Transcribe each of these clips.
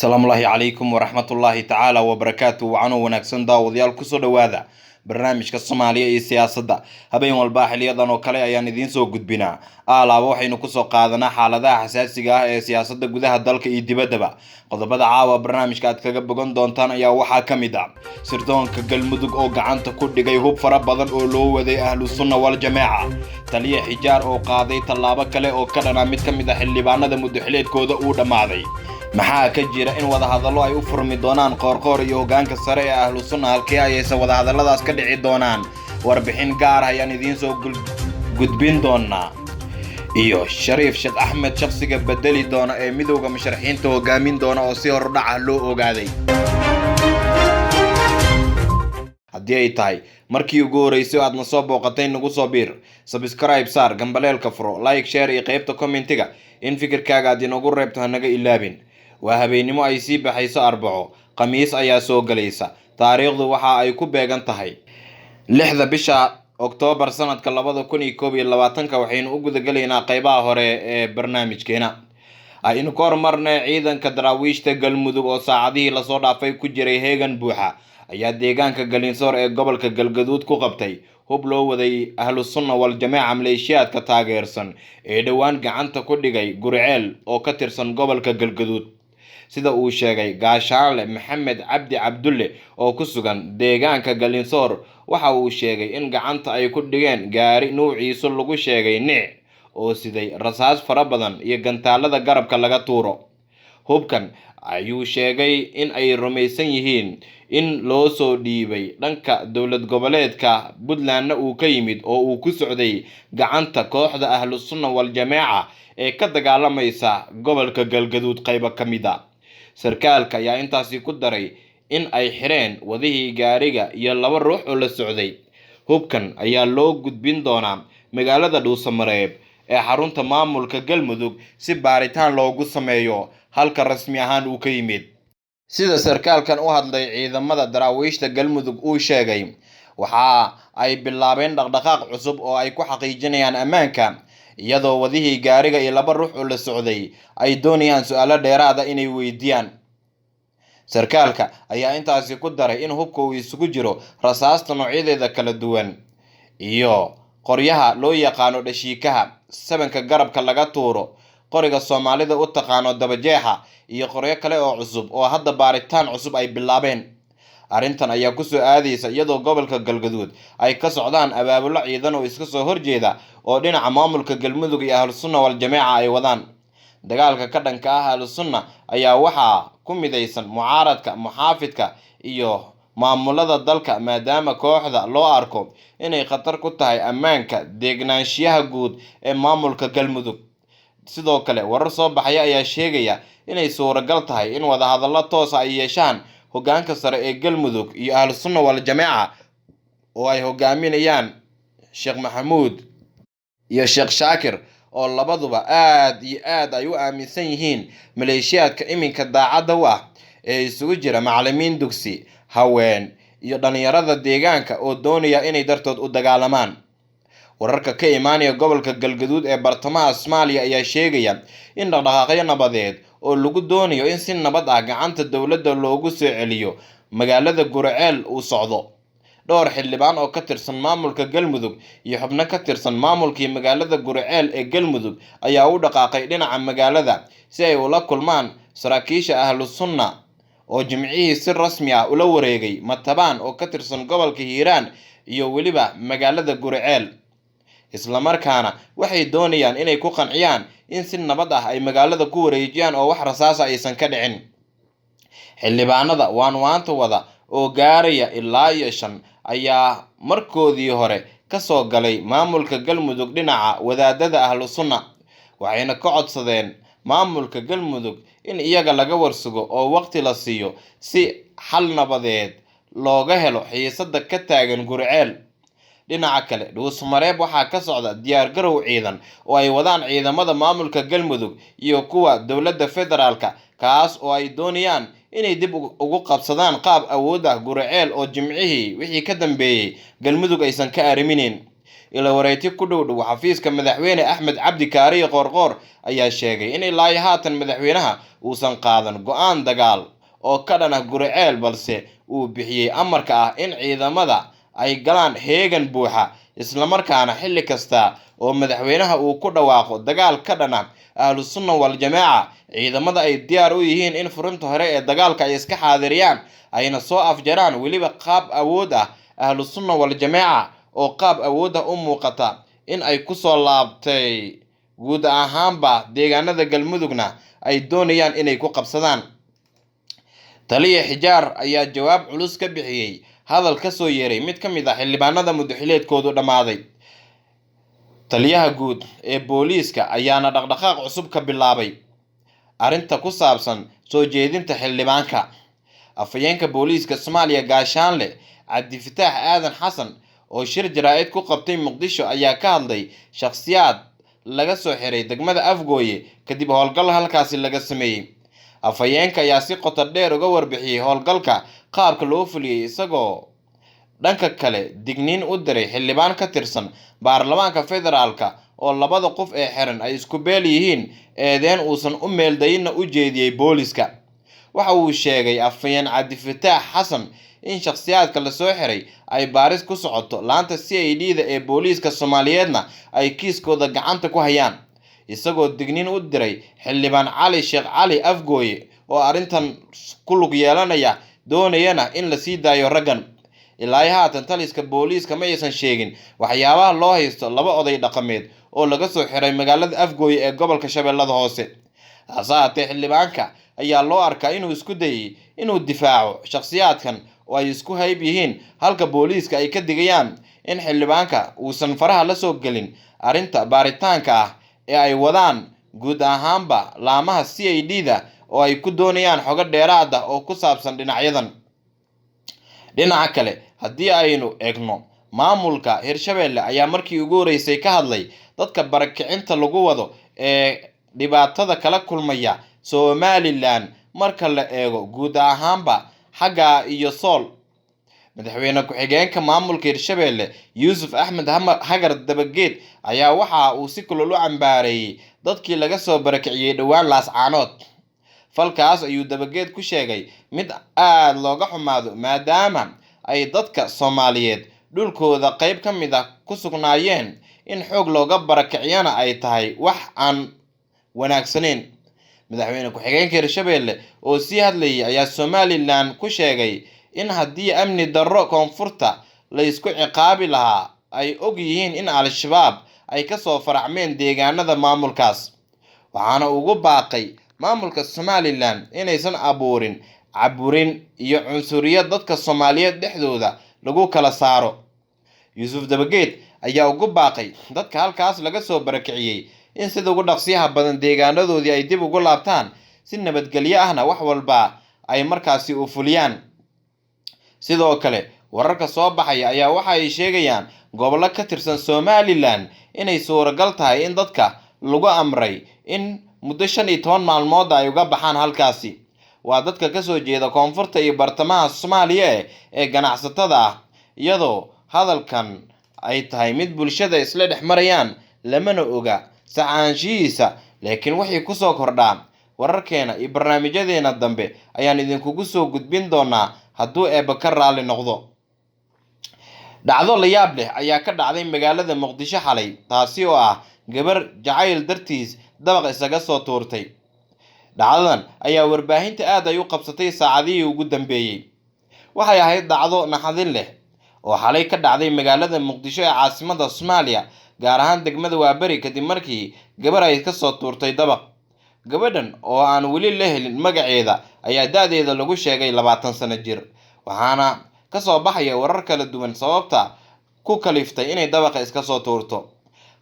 السلام الله عليكم ورحمة الله تعالى وبركاته وعنو ونكسن داوديال كسو دوادا برنامج كالصومالية اي سياسة دا هبين والباحل يضان وكالي ايان idin soo gudbina alaaba waxaynu ku soo qaadanaa xaaladaha xasaasiga ah ee siyaasadda gudaha dalka iyo dibadaba qodobada caawa barnaamijka aad kaga bogan doontaan ayaa waxaa ka mid ah sirdoonka galmudug oo gacanta ku dhigay hub fara badan oo loo waday ahlu sunna wal jamaa taliye xijaar oo qaaday tallaabo kale oo ka dhana mid ka mid ah xildhibaanada muddaxileedkooda uu dhamaaday maxaa ka jira in wada hadallo ay u furmi doonaan qoorqoor iyo hoggaanka sare ee ahlu sunna halkii ayaysan wada hadalladaas ka dhici doonaan warbixin gaar ah ayaan idiin soo gudbin doonaa iyo shariif sheekh axmed shakhsiga bedeli doona ee midowga musharaxiinta hogaamin doona oo si hordhac ah loo ogaaday haddii ay tahay markii ugu horeysay aad na soo booqatay nagu soo biir subscribe saar gambaleelka furo like share iyo qaybta commentiga in fikirkaaga aad inoogu reebto hanaga ilaabin waa habeenimo ay sii baxayso arbaco khamiis ayaa soo galaysa taariikhdu waxa ay ku beegan tahay 6 bisha Oktoobar sanadka 2021 waxaynu u gudagalaynaa qaybaha hore ee barnaamijkeena aynu ka hormarnay ciidanka daraawiishta galmudug oo saacadihii la soo dhaafay ku jiray heegan buuxa ayaa deegaanka Galinsoor ee gobolka Galgaduud ku qabtay hub loo waday ahlu sunna wal jamaa maleeshiyaadka taageersan ee dhawaan gacanta ku dhigay Gurceel oo ka tirsan gobolka Galgaduud sida uu sheegay gaashaale Maxamed Cabdi Cabdulle oo ku sugan deegaanka Galinsoor waxa uu sheegay in gacanta ay ku dhigeen gaari nuuciisu lagu sheegay nic oo siday rasaas fara badan iyo gantaalada garabka laga tuuro hubkan ayuu sheegay in ay rumaysan yihiin in loo soo dhiibay dhanka dowlad goboleedka Puntland uu ka yimid oo uu ku socday gacanta kooxda ahlu sunna wal jamaa ee ka dagaalamaysa gobolka Galgaduud qayb ka mid ah sarkaalka ayaa intaasi ku daray in ay xireen wadihii gaariga iyo laba ruux oo la socday hubkan ayaa loo gudbin doonaa magaalada Dhuusamareeb ee xarunta maamulka Galmudug si baaritaan loogu sameeyo halka rasmi ahaan uu ka yimid sida sarkaalkan u hadlay ciidamada daraawiishta Galmudug uu sheegay waxa ay bilaabeen dhaqdhaqaaq cusub oo ay ku xaqiijinayaan ammaanka iyadoo wadihii gaariga iyo laba ruux oo la socday ay doonayaan su'aalo dheeraad ah inay weydiiyaan sarkaalka ayaa intaasi ku daray in hubka uu isugu jiro rasaasta noocyadeeda kala duwan iyo qoryaha loo yaqaano dhashiikaha sabanka garabka laga tuuro qoriga Soomaalida u taqaano dabajeexa iyo qoryo kale oo cusub oo hadda baaritaan cusub ay bilaabeen arrintan ayaa ku soo aadaysa iyadoo gobolka Galgaduud ay ka socdaan abaabulo ciidan oo iska soo horjeeda oo dhinaca maamulka Galmudug iyo ahlu sunna wal jamaa ay wadaan dagaalka ka dhanka ah ahlu sunna ayaa waxa ku midaysan mucaaradka muxaafidka iyo maamulada dalka maadaama kooxda loo arko inay khatar ku tahay ammaanka deegnaanshiyaha guud ee maamulka Galmudug sidoo kale warar soo baxaya ayaa sheegaya inay suuragal tahay in wada hadallo toos ah ay yeeshaan hoggaanka sare ee Galmudug iyo ahlu sunna wal jamaa oo ay hogaaminayaan Sheekh Maxamuud iyo Sheekh Shaakir oo labaduba aad iyo aad ay u aaminsan yihiin maleeshiyaadka iminka daacadda u ah ee isugu jira macallimiin dugsi haween iyo dhalinyarada deegaanka oo doonaya inay dartood u dagaalamaan wararka ka imaanaya gobolka Galgaduud ee bartamaha Soomaaliya ayaa sheegaya in dhaqdhaqaaqyo nabadeed oo lagu doonayo in si nabad ah gacanta dawladda loogu soo celiyo magaalada Gurceel uu socdo dhowr xildhibaan oo ka tirsan maamulka Galmudug iyo xubno ka tirsan maamulkii magaalada Gurceel ee Galmudug ayaa u dhaqaaqay dhinaca magaalada si ay ula kulmaan saraakiisha ahlu sunna oo jimcihii si rasmi ah ula wareegay Matabaan oo ka tirsan gobolka Hiiraan iyo waliba magaalada Gurceel isla markaana waxay doonayaan inay ku qanciyaan in si nabad ah ay magaalada ku wareejiyaan oo wax rasaas aysan ka dhicin xildhibaanada waanta wada oo gaaraya ilaa 5 ayaa markoodii hore ka soo galay maamulka Galmudug dhinaca wadaadada ahlu sunna waxayna ka codsadeen maamulka Galmudug in iyaga laga warsugo oo waqti la siiyo si xal nabadeed looga helo xiisada ka taagan Gurceel dhinaca kale Dhuusamareeb waxaa ka socda diyaar garow ciidan oo ay wadaan ciidamada maamulka Galmudug iyo kuwa dowladda federaalka kaas oo ay doonayaan inay dib ugu qabsadaan qaab awood ah Gurceel oo jimcihii wixii ka dambeeyay Galmudug aysan ka arimineen ila wareyti ku dhow xafiiska madaxweyne Axmed Cabdi Kaariye Qoorqoor ayaa sheegay in ilaa haatan madaxweynaha uusan qaadan go'aan dagaal oo ka dhan ah Guriceel balse uu bixiyay amarka ah in ciidamada ay galaan heegan buuxa isla markaana xilli kasta oo madaxweynaha uu ku dhawaaqo dagaal ka dhan ah Ahlus Sunnah wal Jamaaca ciidamada ay diyaar u yihiin in furinta hore ee dagaalka ay iska xaadiriyaan ayna soo afjaraan waliba qaab awood ah Ahlus Sunnah wal Jamaaca oo qaab awood ah u muuqata in ay ku soo laabtay guud ahaanba deegaanada Galmudugna ay doonayaan inay ku qabsadaan. Taliye Xijaar ayaa jawaab culus ka bixiyay hadal ka soo yeeray mid ka mid ah xildhibaanada muddaxileedkoodu dhamaaday. Taliyaha guud ee booliiska ayaana dhaqdhaqaaq cusub ka bilaabay arrinta ku saabsan soo jeedinta xildhibaanka. Afhayeenka booliiska Soomaaliya Gaashaanle Cabdifataax Aadan Xasan oo shir jaraa'id ku qabtay Muqdisho ayaa ka hadlay shakhsiyaad laga soo xiray degmada Afgooye kadib howlgal halkaasi laga sameeyay. Afhayeenka ayaa si qoto dheer uga warbixiyay howlgalka qaabka loo fuliyay isagoo dhanka kale digniin u diray xildhibaan ka tirsan baarlamaanka federaalka oo labada qof ee xiran ay isku beel yihiin eedeen uusan u meeldayna u jeediyay booliiska. Waxa uu sheegay afhayeen Cabdifataax Xasan in shakhsiyaadka la soo xiray ay baaris ku socoto laanta CID-da ee booliiska Soomaaliyeedna ay kiiskooda gacanta ku hayaan, isagoo digniin u diray xildhibaan Cali Sheekh Cali Afgooye oo arrintan ku lug yeelanaya doonayana in la sii daayo raggan. Ilaa haatan taliska booliiska ma aysan sheegin waxyaabaha loo haysto laba oday dhaqameed oo laga soo xiray magaalada Afgooye ee gobolka Shabeellada Hoose. hase haatee xildhibaanka ayaa loo arkaa inuu isku dayay inuu difaaco shakhsiyaadkan oo ay isku hayb yihiin halka booliiska ay ka digayaan in xildhibaanka uusan faraha la soo gelin arrinta baaritaanka ah ee ay wadaan guud ahaanba laamaha CID-da oo ay ku doonayaan xogo dheeraad ah oo ku saabsan dhinacyadan. Dhinaca kale haddii aynu eegno maamulka Hirshabelle ayaa markii ugu horeysay ka hadlay dadka barakicinta lagu wado ee dhibaatada kala kulmaya Somaliland marka la eego guud ahaanba xagga iyo Sool. Madaxweyne ku-xigeenka maamulka Hirshabelle Yuusuf Axmed Hagar Dabageed ayaa waxa uu si kulul u cambaareeyay dadkii laga soo barakiciyay dhawaan Laascaanood. Falkaas ayuu Dabageed ku sheegay mid aad looga xumaado maadaama ay dadka Soomaaliyeed dhulkooda qayb ka mid ah ku sugnaayeen in xoog looga barakiciyana ay tahay wax aan wanaagsaneyn. Madaxweyne ku-xigeenka Hirshabelle oo sii hadlayay ayaa Somaliland ku sheegay in haddii amni darro koonfurta la isku ciqaabi lahaa ay og yihiin in Al-Shabaab ay ka soo faracmeen deegaanada maamulkaas, waxaana ugu baaqay maamulka Somaliland inaysan abuurin caburin iyo cunsuriyad dadka Soomaaliyeed dhexdooda lagu kala saaro. Yuusuf Dabageed ayaa ugu baaqay dadka halkaas laga soo barakiciyay in sida ugu dhaqsiyaha badan deegaanadoodii ay dib ugu laabtaan si nabadgelyo ahna wax walba ay markaasi u fuliyaan. Sidoo kale wararka soo baxaya ayaa waxa ay sheegayaan gobollo ka tirsan Somaliland inay suuragal tahay in dadka lagu amray in muddo 15 maalmood ay uga baxaan halkaasi. Waa dadka ka soo jeeda koonfurta iyo bartamaha Soomaaliya ee ganacsatada ah, iyadoo hadalkan ay tahay mid bulshada isla dhex marayaan lamana oga sacaanshihiisa, laakiin wixii ku soo kordhaa wararkeena iyo barnaamijyadeena dambe ayaan idinkugu soo gudbin doonaa hadduu eebba ka raali noqdo. Dhacdo la yaab leh ayaa ka dhacday magaalada Muqdisho xalay, taasi oo ah gabar jacayl dartiis dabaq isaga soo tuurtay. Dhacdadan ayaa warbaahinta aad ay u qabsatay saacadihii ugu dambeeyay. Waxay ahayd dhacdo naxdin leh oo xalay ka dhacday magaalada Muqdisho ee caasimadda Soomaaliya, gaar ahaan degmada Waaberi kadib markii gabar ay ka soo tuurtay dabaq. Gabadhan oo aan weli la helin magaceeda ayaa da'deeda lagu sheegay 20 sano jir, waxaana ka soo baxaya warar kala duwan sababta ku kaliftay inay dabaqa iska soo tuurto.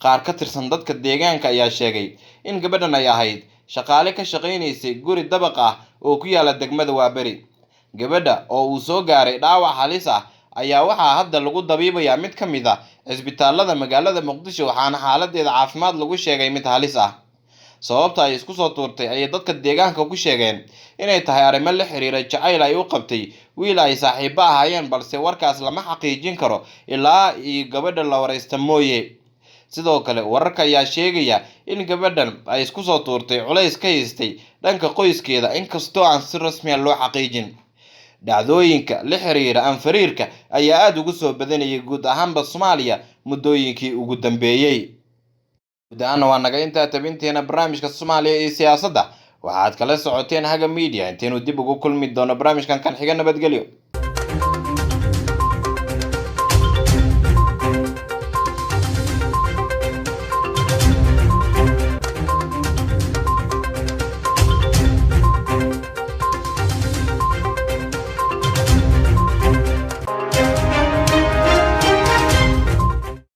Qaar ka tirsan dadka deegaanka ayaa sheegay in gabadhan ay ahayd shaqaale ka shaqaynaysay guri dabaq ah oo ku yaala degmada Waaberi. Gabadha oo uu soo gaaray dhaawac halis ah ayaa waxaa hadda lagu dabiibayaa mid ka mid ah isbitaalada magaalada Muqdisho, waxaana xaaladeeda caafimaad lagu sheegay mid halis ah. sababta ay isku soo tuurtay ayay dadka deegaanka ku sheegeen inay tahay arrimo la xiriira jacayl ay u qabtay wiil ay saaxiibo ahaayeen, balse warkaas lama xaqiijin karo ilaa iyo gabadha la wareysta mooye. sidoo kale wararka ayaa sheegaya in gabadhan ay isku soo tuurtay culays ka haystay dhanka qoyskeeda, inkastoo aan si rasmi ah loo xaqiijin. dhacdooyinka la xiriira anfariirka ayaa aada ugu soo badanayay guud ahaanba Soomaaliya muddooyinkii ugu dambeeyey. guud ahaana waa naga intaa tabinteena barnaamijka Soomaaliya iyo siyaasadda. waxaad kala socoteen Haga Media. intaynu dib ugu kulmi doono barnaamijkan kan xiga, nabadgelyo.